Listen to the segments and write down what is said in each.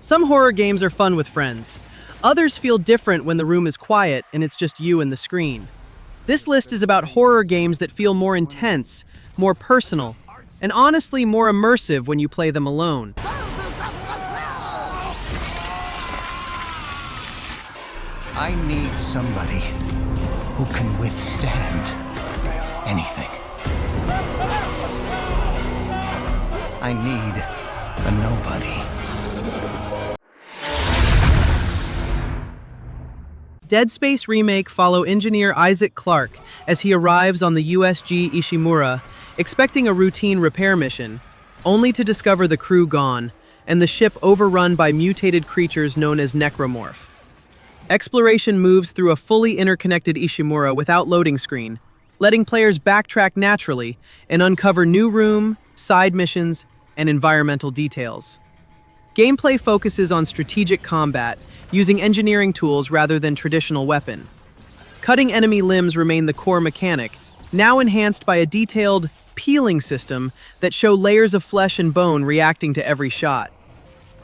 Some horror games are fun with friends. Others feel different when the room is quiet and it's just you and the screen. This list is about horror games that feel more intense, more personal, and honestly more immersive when you play them alone. I need somebody who can withstand anything. I need a nobody. Dead Space Remake follow engineer Isaac Clarke as he arrives on the USG Ishimura, expecting a routine repair mission, only to discover the crew gone and the ship overrun by mutated creatures known as necromorph. Exploration moves through a fully interconnected Ishimura without loading screen, letting players backtrack naturally and uncover new room, side missions, and environmental details. Gameplay focuses on strategic combat, using engineering tools rather than traditional weapon. Cutting enemy limbs remain the core mechanic, now enhanced by a detailed peeling system that show layers of flesh and bone reacting to every shot.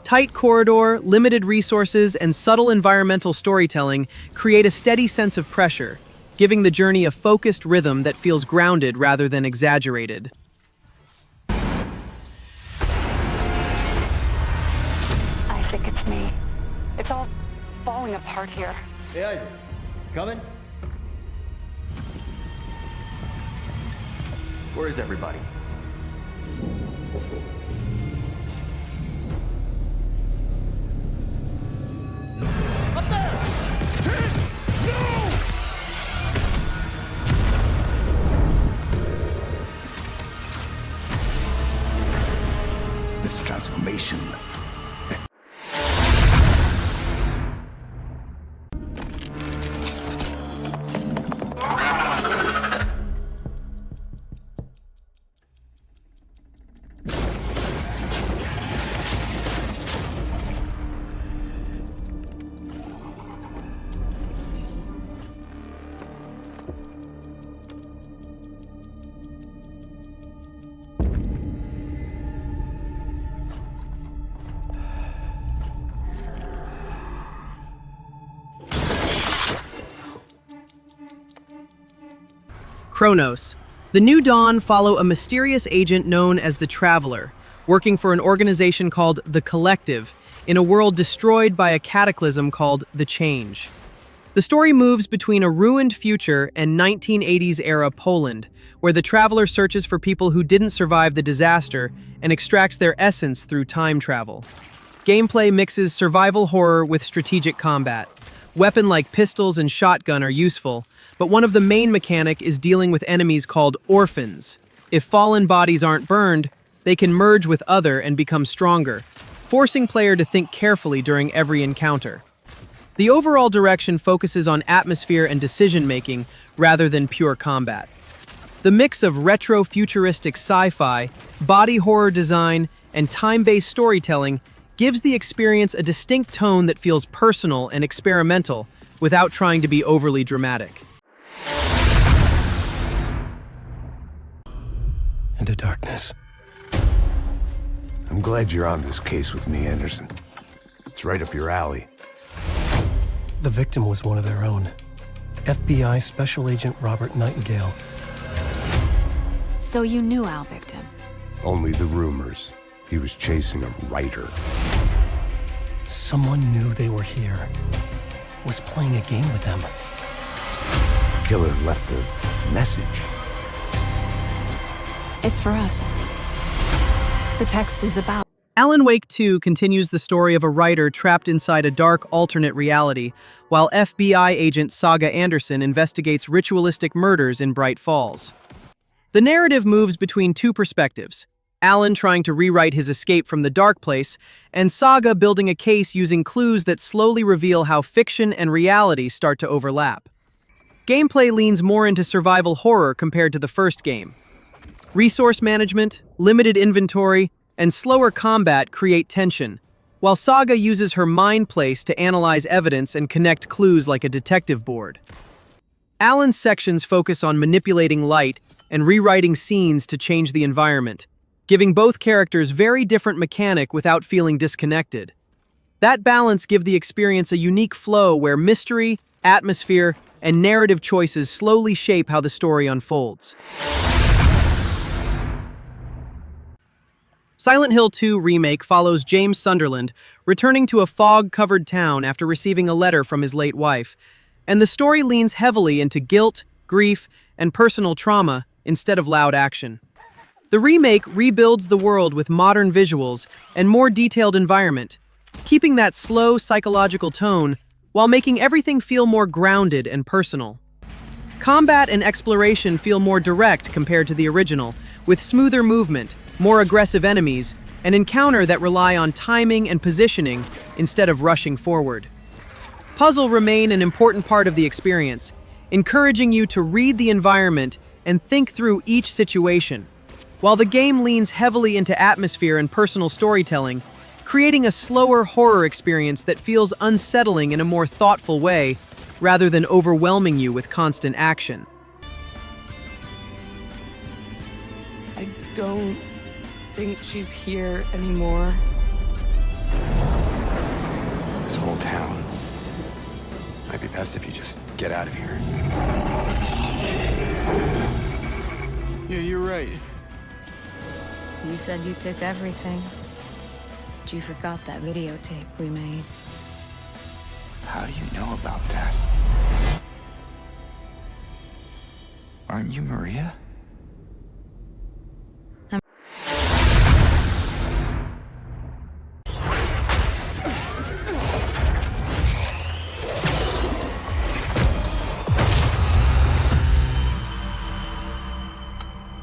Tight corridor, limited resources, and subtle environmental storytelling create a steady sense of pressure, giving the journey a focused rhythm that feels grounded rather than exaggerated. I think it's me. It's all falling apart here. Hey, Isaac. Coming? Where is everybody? Up there! No! This transformation. Cronos The New Dawn follow a mysterious agent known as the Traveler, working for an organization called the Collective, in a world destroyed by a cataclysm called the Change. The story moves between a ruined future and 1980s-era Poland, where the Traveler searches for people who didn't survive the disaster and extracts their essence through time travel. Gameplay mixes survival horror with strategic combat. Weapons like pistols and shotgun are useful, but one of the main mechanics is dealing with enemies called orphans. If fallen bodies aren't burned, they can merge with other and become stronger, forcing player to think carefully during every encounter. The overall direction focuses on atmosphere and decision-making rather than pure combat. The mix of retro-futuristic sci-fi, body horror design, and time-based storytelling gives the experience a distinct tone that feels personal and experimental without trying to be overly dramatic. Into darkness. I'm glad you're on this case with me, Anderson. It's right up your alley. The victim was one of their own. FBI Special Agent Robert Nightingale. So you knew our victim? Only the rumors. He was chasing a writer. Someone knew they were here. Was playing a game with them. Killer left a message. It's for us. The text is about... Alan Wake 2 continues the story of a writer trapped inside a dark alternate reality, while FBI agent Saga Anderson investigates ritualistic murders in Bright Falls. The narrative moves between two perspectives, Alan trying to rewrite his escape from the dark place, and Saga building a case using clues that slowly reveal how fiction and reality start to overlap. Gameplay leans more into survival horror compared to the first game. Resource management, limited inventory, and slower combat create tension, while Saga uses her mind place to analyze evidence and connect clues like a detective board. Alan's sections focus on manipulating light and rewriting scenes to change the environment, giving both characters very different mechanic without feeling disconnected. That balance gives the experience a unique flow where mystery, atmosphere, and narrative choices slowly shape how the story unfolds. Silent Hill 2 Remake follows James Sunderland returning to a fog-covered town after receiving a letter from his late wife, and the story leans heavily into guilt, grief, and personal trauma instead of loud action. The remake rebuilds the world with modern visuals and more detailed environment, keeping that slow psychological tone while making everything feel more grounded and personal. Combat and exploration feel more direct compared to the original, with smoother movement, more aggressive enemies, and encounter that rely on timing and positioning instead of rushing forward. Puzzles remain an important part of the experience, encouraging you to read the environment and think through each situation, while the game leans heavily into atmosphere and personal storytelling, creating a slower horror experience that feels unsettling in a more thoughtful way rather than overwhelming you with constant action. I don't think she's here anymore. This whole town. Might be best if you just get out of here. Yeah, you're right. You said you took everything. But you forgot that videotape we made. How do you know about that? Aren't you Maria?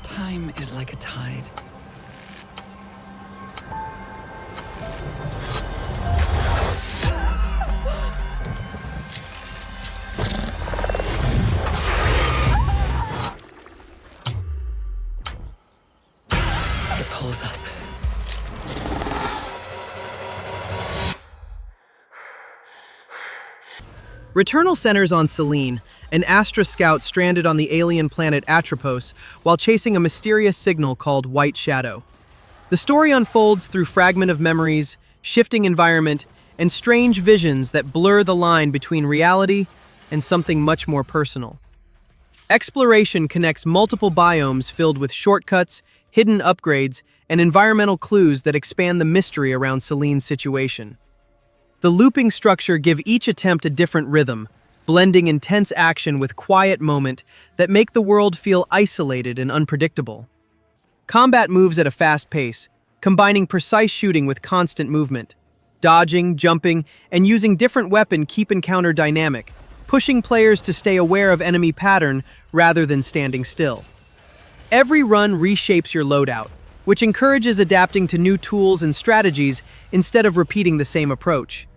Time is like a tide. It pulls us. Returnal centers on Selene, an Astra scout stranded on the alien planet Atropos while chasing a mysterious signal called White Shadow. The story unfolds through fragment of memories, shifting environment, and strange visions that blur the line between reality and something much more personal. Exploration connects multiple biomes filled with shortcuts, hidden upgrades, and environmental clues that expand the mystery around Selene's situation. The looping structure gives each attempt a different rhythm, blending intense action with quiet moment that make the world feel isolated and unpredictable. Combat moves at a fast pace, combining precise shooting with constant movement. Dodging, jumping, and using different weapons keep encounter dynamic, pushing players to stay aware of enemy pattern rather than standing still. Every run reshapes your loadout, which encourages adapting to new tools and strategies instead of repeating the same approach.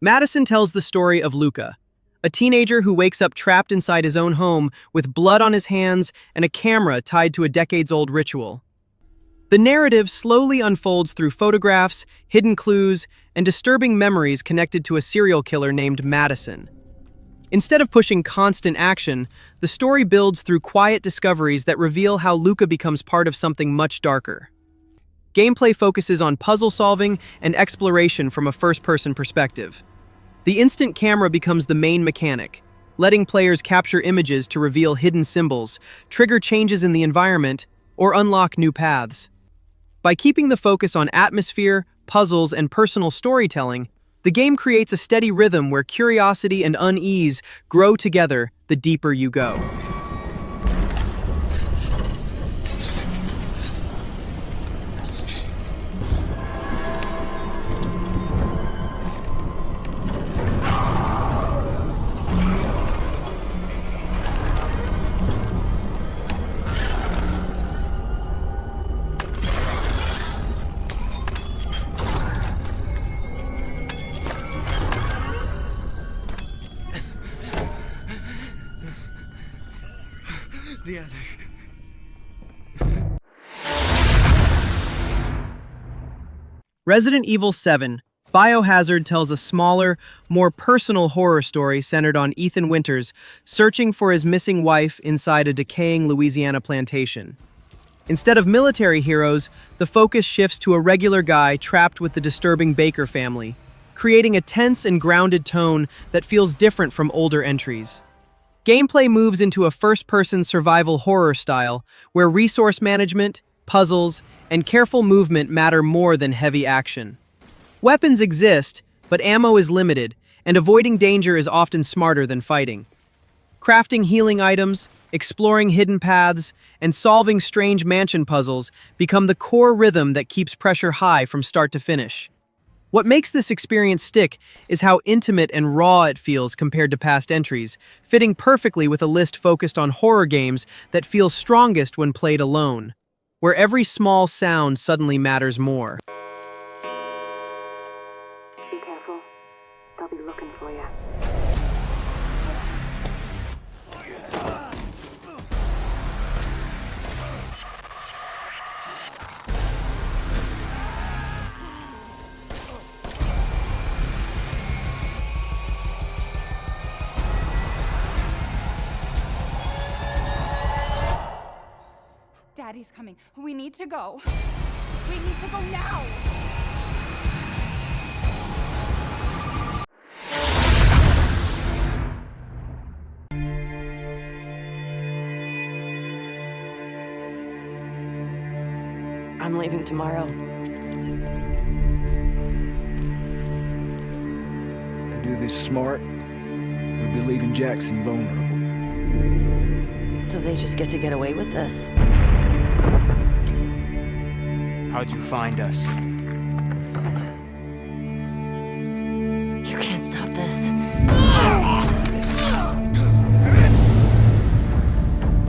Madison tells the story of Luca, a teenager who wakes up trapped inside his own home with blood on his hands and a camera tied to a decades-old ritual. The narrative slowly unfolds through photographs, hidden clues, and disturbing memories connected to a serial killer named Madison. Instead of pushing constant action, the story builds through quiet discoveries that reveal how Luca becomes part of something much darker. Gameplay focuses on puzzle solving and exploration from a first-person perspective. The instant camera becomes the main mechanic, letting players capture images to reveal hidden symbols, trigger changes in the environment, or unlock new paths. By keeping the focus on atmosphere, puzzles, and personal storytelling, the game creates a steady rhythm where curiosity and unease grow together the deeper you go. Resident Evil 7, Biohazard tells a smaller, more personal horror story centered on Ethan Winters searching for his missing wife inside a decaying Louisiana plantation. Instead of military heroes, the focus shifts to a regular guy trapped with the disturbing Baker family, creating a tense and grounded tone that feels different from older entries. Gameplay moves into a first-person survival horror style, where resource management, puzzles, and careful movement matter more than heavy action. Weapons exist, but ammo is limited, and avoiding danger is often smarter than fighting. Crafting healing items, exploring hidden paths, and solving strange mansion puzzles become the core rhythm that keeps pressure high from start to finish. What makes this experience stick is how intimate and raw it feels compared to past entries, fitting perfectly with a list focused on horror games that feels strongest when played alone, where every small sound suddenly matters more. Be careful. They'll be looking for you. Daddy's coming. We need to go. We need to go now. I'm leaving tomorrow. To do this smart, we'd be leaving Jackson vulnerable. So they just get to get away with this? How'd you find us? You can't stop this.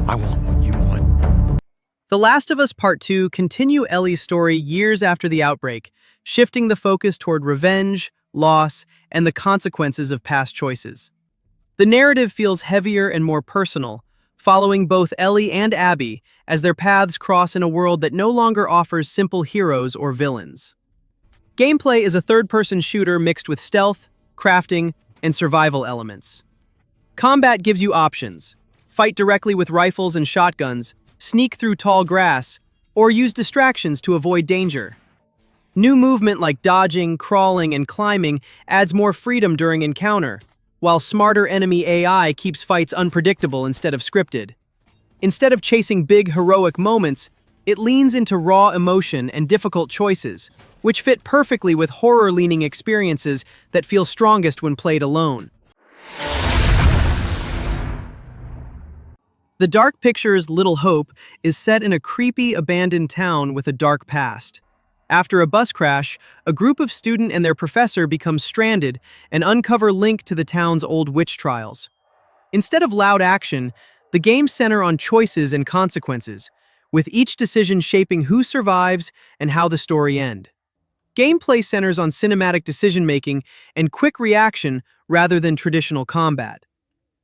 I want what you want. The Last of Us Part 2 continue Ellie's story years after the outbreak, shifting the focus toward revenge, loss, and the consequences of past choices. The narrative feels heavier and more personal, following both Ellie and Abby as their paths cross in a world that no longer offers simple heroes or villains. Gameplay is a third-person shooter mixed with stealth, crafting, and survival elements. Combat gives you options: fight directly with rifles and shotguns, sneak through tall grass, or use distractions to avoid danger. New movement like dodging, crawling, and climbing adds more freedom during encounter, while smarter enemy AI keeps fights unpredictable instead of scripted. Instead of chasing big, heroic moments, it leans into raw emotion and difficult choices, which fit perfectly with horror-leaning experiences that feel strongest when played alone. The Dark Pictures' Little Hope is set in a creepy, abandoned town with a dark past. After a bus crash, a group of students and their professor become stranded and uncover link to the town's old witch trials. Instead of loud action, the games center on choices and consequences, with each decision shaping who survives and how the story ends. Gameplay centers on cinematic decision-making and quick reaction rather than traditional combat.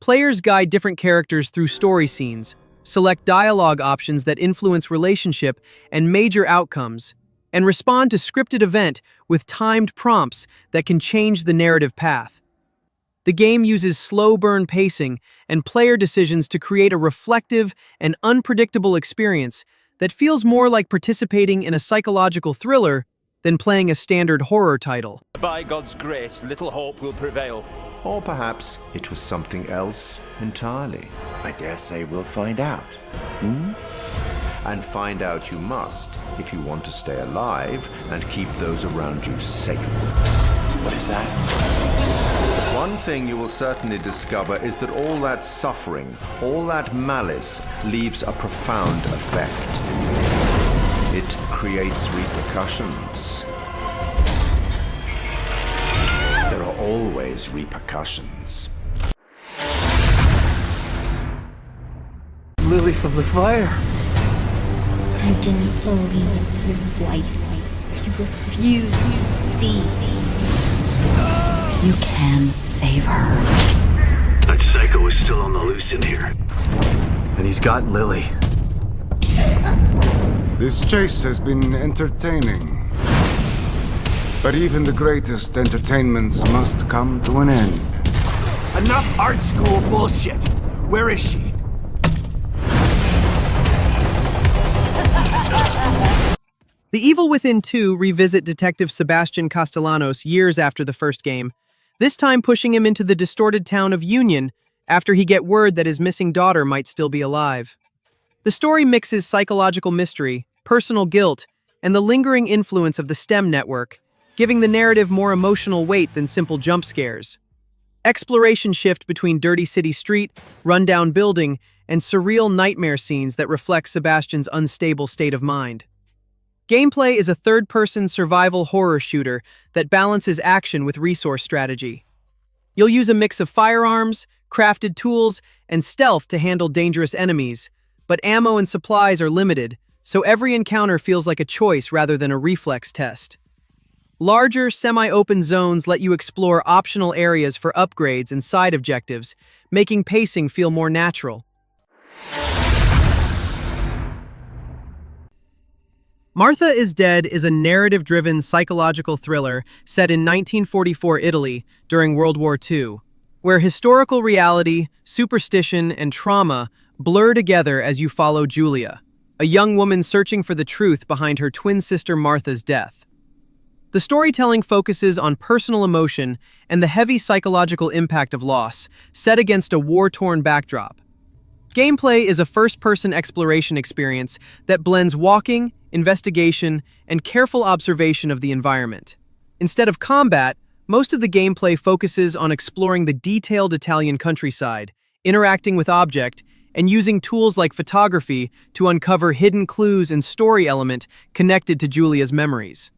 Players guide different characters through story scenes, select dialogue options that influence relationship and major outcomes, and respond to scripted event with timed prompts that can change the narrative path. The game uses slow burn pacing and player decisions to create a reflective and unpredictable experience that feels more like participating in a psychological thriller than playing a standard horror title. By God's grace, little hope will prevail. Or perhaps it was something else entirely. I dare say we'll find out. And find out you must if you want to stay alive and keep those around you safe. What is that? One thing you will certainly discover is that all that suffering, all that malice, leaves a profound effect. It creates repercussions. There are always repercussions. Lily from the fire. You didn't believe your wife. You refused to see. You can save her. That psycho is still on the loose in here. And he's got Lily. This chase has been entertaining. But even the greatest entertainments must come to an end. Enough art school bullshit. Where is she? The Evil Within 2 revisit Detective Sebastian Castellanos years after the first game, this time pushing him into the distorted town of Union after he gets word that his missing daughter might still be alive. The story mixes psychological mystery, personal guilt, and the lingering influence of the STEM network, giving the narrative more emotional weight than simple jump scares. Exploration shift between dirty city street, rundown building, and surreal nightmare scenes that reflect Sebastian's unstable state of mind. Gameplay is a third-person survival horror shooter that balances action with resource strategy. You'll use a mix of firearms, crafted tools, and stealth to handle dangerous enemies, but ammo and supplies are limited, so every encounter feels like a choice rather than a reflex test. Larger, semi-open zones let you explore optional areas for upgrades and side objectives, making pacing feel more natural. Martha is Dead is a narrative-driven psychological thriller set in 1944 Italy during World War II, where historical reality, superstition, and trauma blur together as you follow Julia, a young woman searching for the truth behind her twin sister Martha's death. The storytelling focuses on personal emotion and the heavy psychological impact of loss, set against a war-torn backdrop. Gameplay is a first-person exploration experience that blends walking, investigation, and careful observation of the environment. Instead of combat, most of the gameplay focuses on exploring the detailed Italian countryside, interacting with objects, and using tools like photography to uncover hidden clues and story element connected to Julia's memories.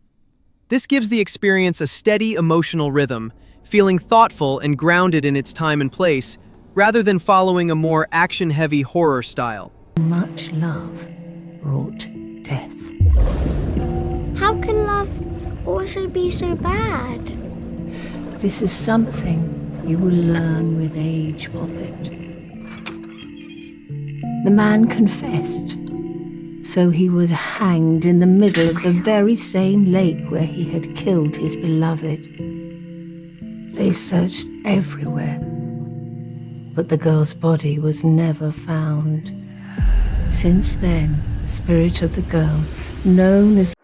This gives the experience a steady emotional rhythm, feeling thoughtful and grounded in its time and place, rather than following a more action-heavy horror style. Much love brought death. How can love also be so bad? This is something you will learn with age, Poppet. The man confessed, so he was hanged in the middle of the very same lake where he had killed his beloved. They searched everywhere, but the girl's body was never found. Since then, the spirit of the girl, known as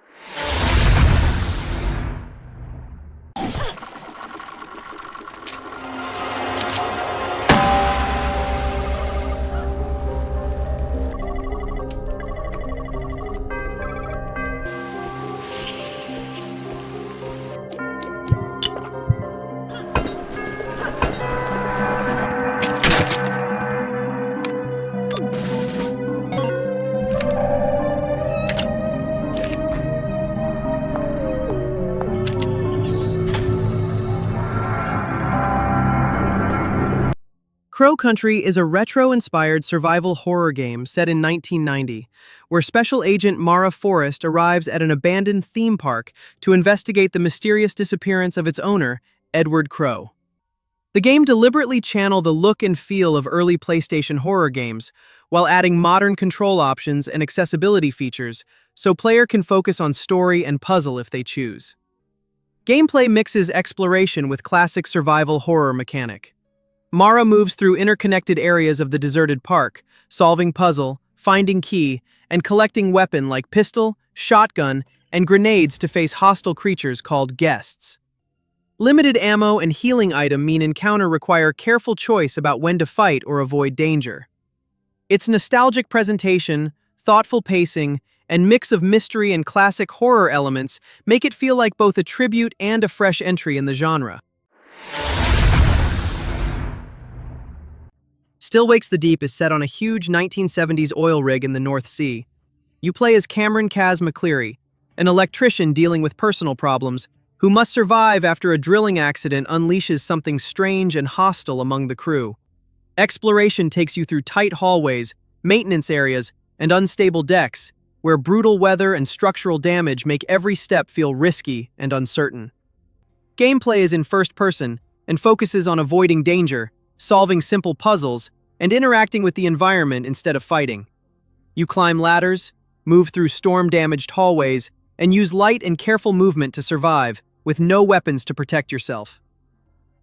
Crow Country is a retro-inspired survival horror game set in 1990, where Special Agent Mara Forrest arrives at an abandoned theme park to investigate the mysterious disappearance of its owner, Edward Crow. The game deliberately channels the look and feel of early PlayStation horror games, while adding modern control options and accessibility features, so player can focus on story and puzzle if they choose. Gameplay mixes exploration with classic survival horror mechanic. Mara moves through interconnected areas of the deserted park, solving puzzle, finding key, and collecting weapon like pistol, shotgun, and grenades to face hostile creatures called guests. Limited ammo and healing item mean encounter require careful choice about when to fight or avoid danger. Its nostalgic presentation, thoughtful pacing, and mix of mystery and classic horror elements make it feel like both a tribute and a fresh entry in the genre. Still Wakes the Deep is set on a huge 1970s oil rig in the North Sea. You play as Cameron Kaz McCleary, an electrician dealing with personal problems, who must survive after a drilling accident unleashes something strange and hostile among the crew. Exploration takes you through tight hallways, maintenance areas, and unstable decks, where brutal weather and structural damage make every step feel risky and uncertain. Gameplay is in first person and focuses on avoiding danger, solving simple puzzles, and interacting with the environment instead of fighting. You climb ladders, move through storm-damaged hallways, and use light and careful movement to survive, with no weapons to protect yourself.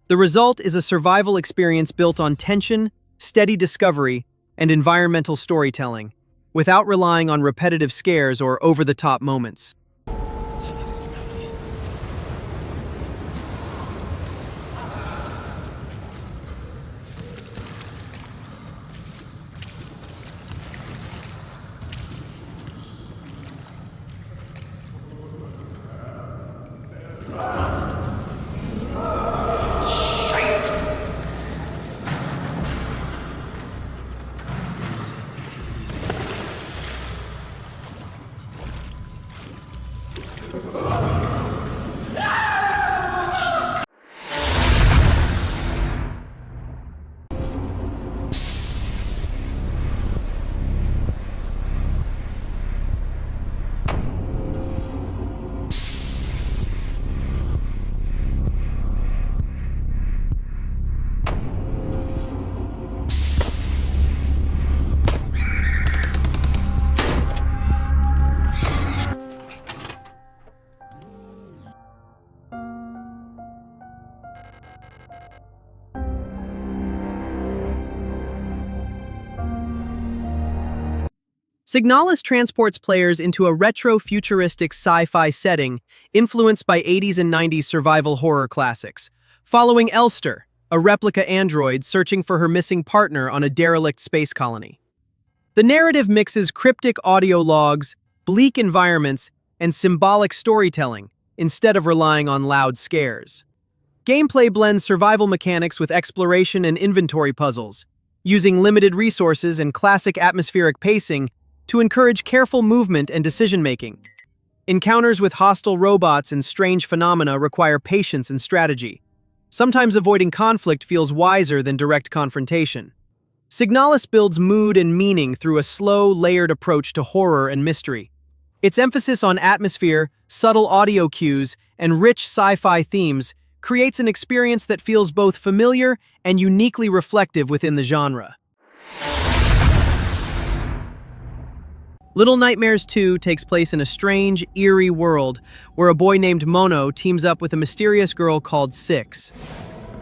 The result is a survival experience built on tension, steady discovery, and environmental storytelling, without relying on repetitive scares or over-the-top moments. Signalis transports players into a retro-futuristic sci-fi setting influenced by 80s and 90s survival horror classics, following Elster, a replica android searching for her missing partner on a derelict space colony. The narrative mixes cryptic audio logs, bleak environments, and symbolic storytelling instead of relying on loud scares. Gameplay blends survival mechanics with exploration and inventory puzzles, using limited resources and classic atmospheric pacing to encourage careful movement and decision-making. Encounters with hostile robots and strange phenomena require patience and strategy. Sometimes avoiding conflict feels wiser than direct confrontation. Signalis builds mood and meaning through a slow, layered approach to horror and mystery. Its emphasis on atmosphere, subtle audio cues, and rich sci-fi themes creates an experience that feels both familiar and uniquely reflective within the genre. Little Nightmares 2 takes place in a strange, eerie world where a boy named Mono teams up with a mysterious girl called Six.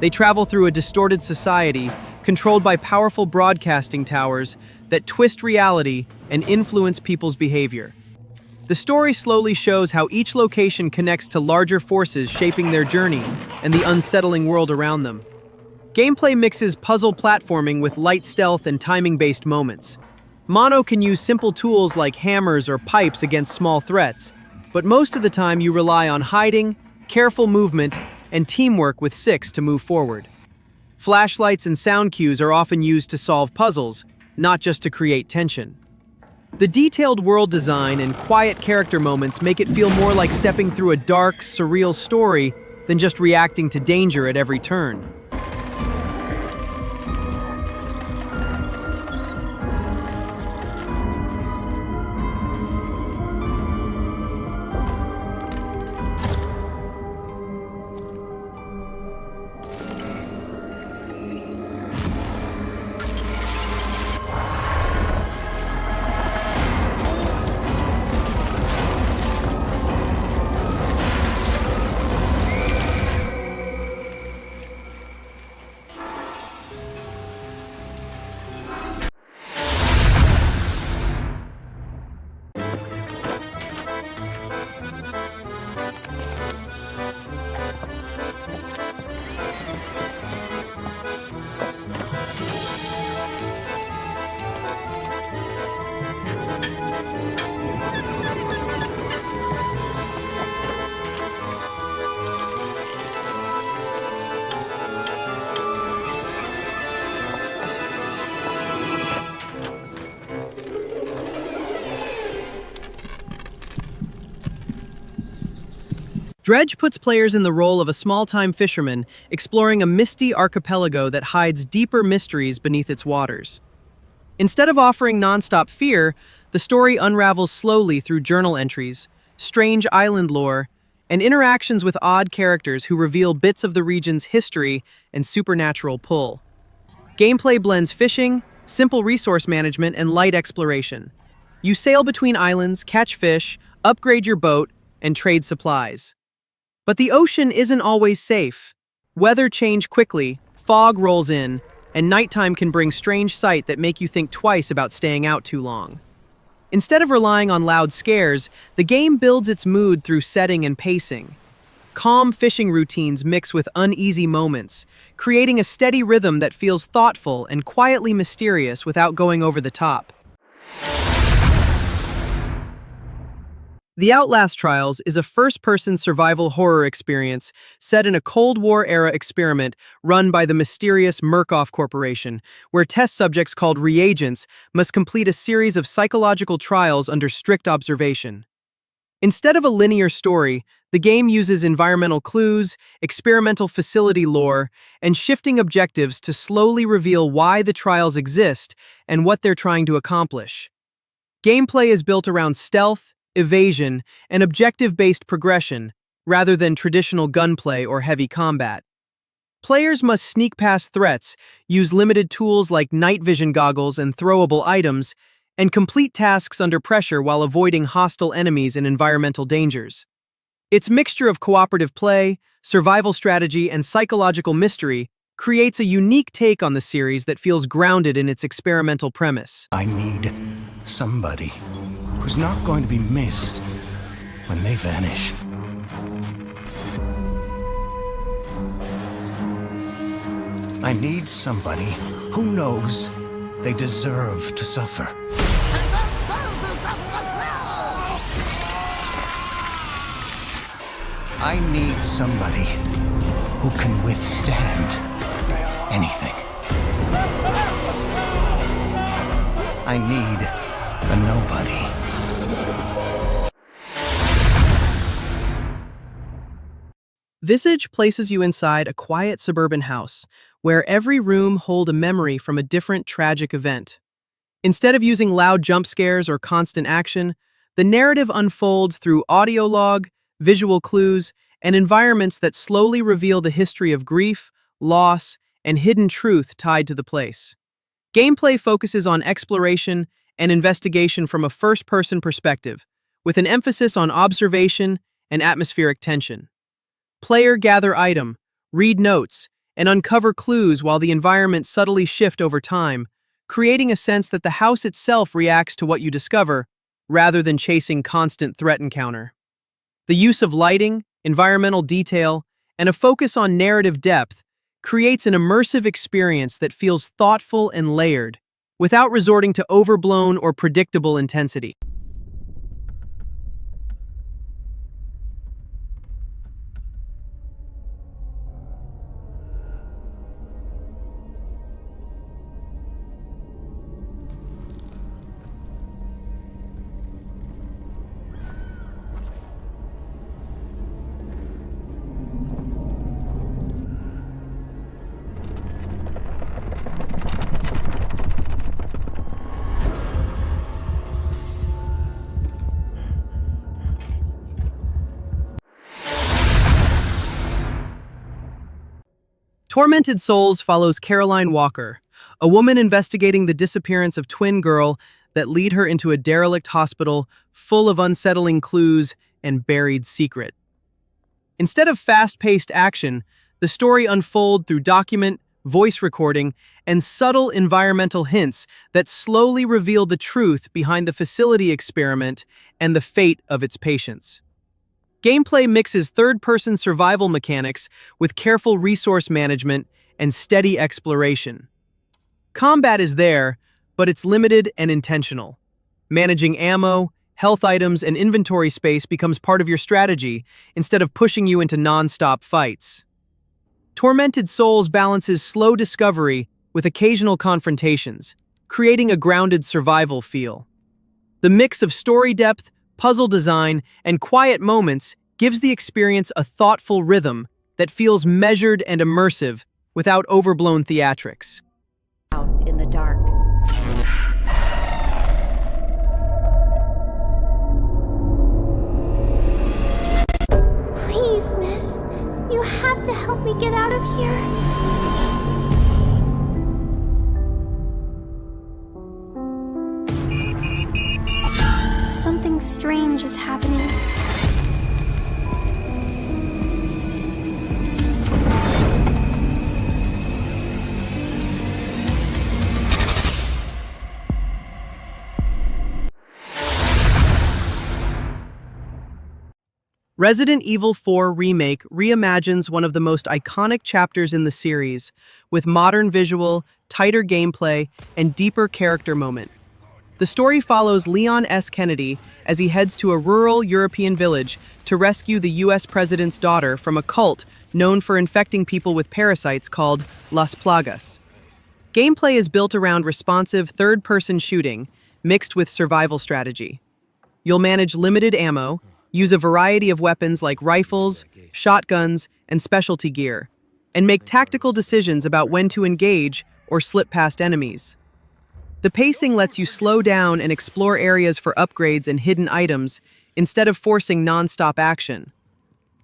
They travel through a distorted society controlled by powerful broadcasting towers that twist reality and influence people's behavior. The story slowly shows how each location connects to larger forces shaping their journey and the unsettling world around them. Gameplay mixes puzzle platforming with light stealth and timing-based moments. Mono can use simple tools like hammers or pipes against small threats, but most of the time you rely on hiding, careful movement, and teamwork with Six to move forward. Flashlights and sound cues are often used to solve puzzles, not just to create tension. The detailed world design and quiet character moments make it feel more like stepping through a dark, surreal story than just reacting to danger at every turn. Dredge puts players in the role of a small-time fisherman exploring a misty archipelago that hides deeper mysteries beneath its waters. Instead of offering non-stop fear, the story unravels slowly through journal entries, strange island lore, and interactions with odd characters who reveal bits of the region's history and supernatural pull. Gameplay blends fishing, simple resource management, and light exploration. You sail between islands, catch fish, upgrade your boat, and trade supplies. But the ocean isn't always safe. Weather changes quickly, fog rolls in, and nighttime can bring strange sights that make you think twice about staying out too long. Instead of relying on loud scares, the game builds its mood through setting and pacing. Calm fishing routines mix with uneasy moments, creating a steady rhythm that feels thoughtful and quietly mysterious without going over the top. The Outlast Trials is a first-person survival horror experience set in a Cold War-era experiment run by the mysterious Murkoff Corporation, where test subjects called reagents must complete a series of psychological trials under strict observation. Instead of a linear story, the game uses environmental clues, experimental facility lore, and shifting objectives to slowly reveal why the trials exist and what they're trying to accomplish. Gameplay is built around stealth, evasion, and objective-based progression, rather than traditional gunplay or heavy combat. Players must sneak past threats, use limited tools like night vision goggles and throwable items, and complete tasks under pressure while avoiding hostile enemies and environmental dangers. Its mixture of cooperative play, survival strategy, and psychological mystery creates a unique take on the series that feels grounded in its experimental premise. I need somebody who's not going to be missed when they vanish. I need somebody who knows they deserve to suffer. I need somebody who can withstand anything. I need a nobody. Visage places you inside a quiet suburban house, where every room holds a memory from a different tragic event. Instead of using loud jump scares or constant action, the narrative unfolds through audio log, visual clues, and environments that slowly reveal the history of grief, loss, and hidden truth tied to the place. Gameplay focuses on exploration and investigation from a first-person perspective, with an emphasis on observation and atmospheric tension. Player gather item, read notes, and uncover clues while the environment subtly shifts over time, creating a sense that the house itself reacts to what you discover, rather than chasing constant threat encounter. The use of lighting, environmental detail, and a focus on narrative depth creates an immersive experience that feels thoughtful and layered, without resorting to overblown or predictable intensity. Tormented Souls follows Caroline Walker, a woman investigating the disappearance of twin girl that lead her into a derelict hospital full of unsettling clues and buried secret. Instead of fast-paced action, the story unfolds through document, voice recording, and subtle environmental hints that slowly reveal the truth behind the facility experiment and the fate of its patients. Gameplay mixes third-person survival mechanics with careful resource management and steady exploration. Combat is there, but it's limited and intentional. Managing ammo, health items, and inventory space becomes part of your strategy instead of pushing you into non-stop fights. Tormented Souls balances slow discovery with occasional confrontations, creating a grounded survival feel. The mix of story depth, puzzle design, and quiet moments gives the experience a thoughtful rhythm that feels measured and immersive without overblown theatrics. Out in the dark. Please, miss. You have to help me get out of here. Something strange is happening. Resident Evil 4 Remake reimagines one of the most iconic chapters in the series, with modern visual, tighter gameplay, and deeper character moment. The story follows Leon S. Kennedy as he heads to a rural European village to rescue the U.S. president's daughter from a cult known for infecting people with parasites called Las Plagas. Gameplay is built around responsive third-person shooting, mixed with survival strategy. You'll manage limited ammo, use a variety of weapons like rifles, shotguns, and specialty gear, and make tactical decisions about when to engage or slip past enemies. The pacing lets you slow down and explore areas for upgrades and hidden items instead of forcing non-stop action.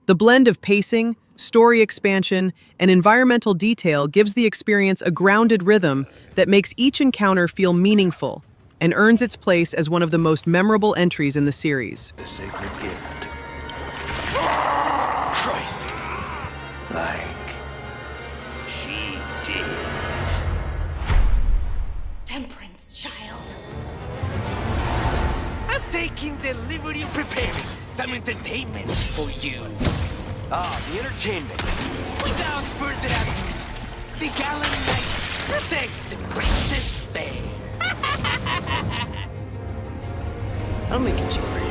The blend of pacing, story expansion, and environmental detail gives the experience a grounded rhythm that makes each encounter feel meaningful and earns its place as one of the most memorable entries in the series. The sacred gift. Christ! Like she did. Temperance, child. I'm taking the liberty of preparing some entertainment for you. The entertainment. Without further ado, the gallant knight protects the princess fair. I'm making you for